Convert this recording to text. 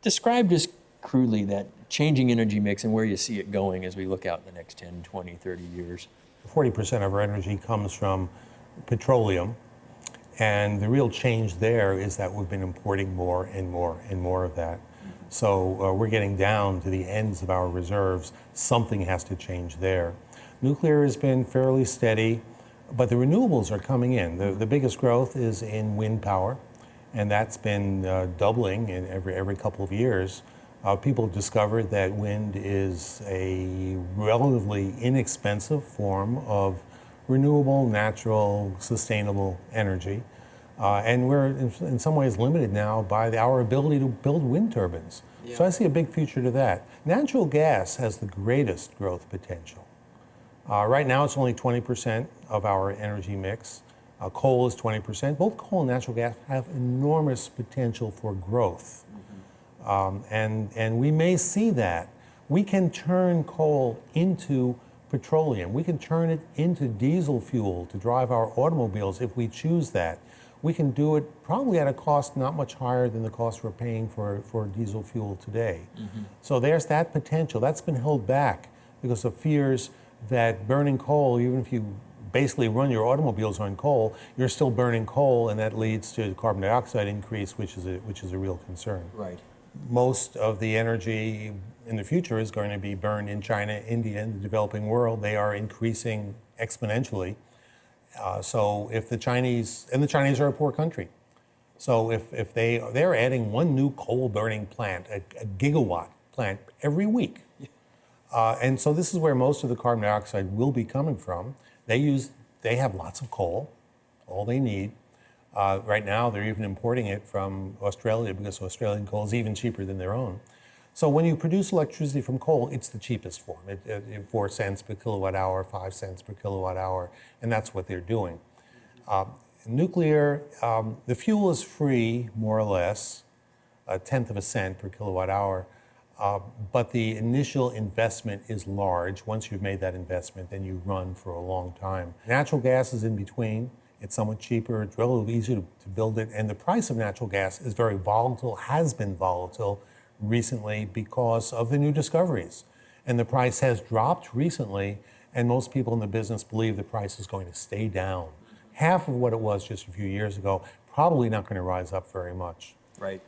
Describe just crudely that changing energy mix and where you see it going as we look out in the next 10, 20, 30 years. 40% of our energy comes from petroleum, and the real change there is that we've been importing more and more and more of that. So we're getting down to the ends of our reserves. Something has to change there. Nuclear has been fairly steady, but the renewables are coming in. The biggest growth is in wind power, and that's been doubling in every couple of years. People discovered that wind is a relatively inexpensive form of renewable, natural, sustainable energy. And we're in some ways limited now by our ability to build wind turbines. Yeah. So I see a big future to that. Natural gas has the greatest growth potential. Right now it's only 20% of our energy mix. Coal is 20%. Both coal and natural gas have enormous potential for growth. And we may see that. We can turn coal into petroleum. We can turn it into diesel fuel to drive our automobiles if we choose that. We can do it probably at a cost not much higher than the cost we're paying for diesel fuel today. So there's that potential. That's been held back because of fears that burning coal, even if you basically run your automobiles on coal, you're still burning coal, and that leads to carbon dioxide increase, which is a real concern. Right. Most of the energy in the future is going to be burned in China, India, and the developing world. They are increasing exponentially. So if the Chinese are a poor country. So if they're adding one new coal burning plant, a gigawatt plant every week. And so this is where most of the carbon dioxide will be coming from. They have lots of coal, all they need. Right now, they're even importing it from Australia because Australian coal is even cheaper than their own. So when you produce electricity from coal, it's the cheapest form. 4 cents per kilowatt hour, 5 cents per kilowatt hour, and that's what they're doing. Nuclear, the fuel is free, more or less, 1/10 of a cent per kilowatt hour, but the initial investment is large. Once you've made that investment, then you run for a long time. Natural gas is in between. It's somewhat cheaper, it's relatively easy to build it, and the price of natural gas is very volatile, has been volatile recently because of the new discoveries. And the price has dropped recently, and most people in the business believe the price is going to stay down. Half of what it was just a few years ago, probably not going to rise up very much. Right.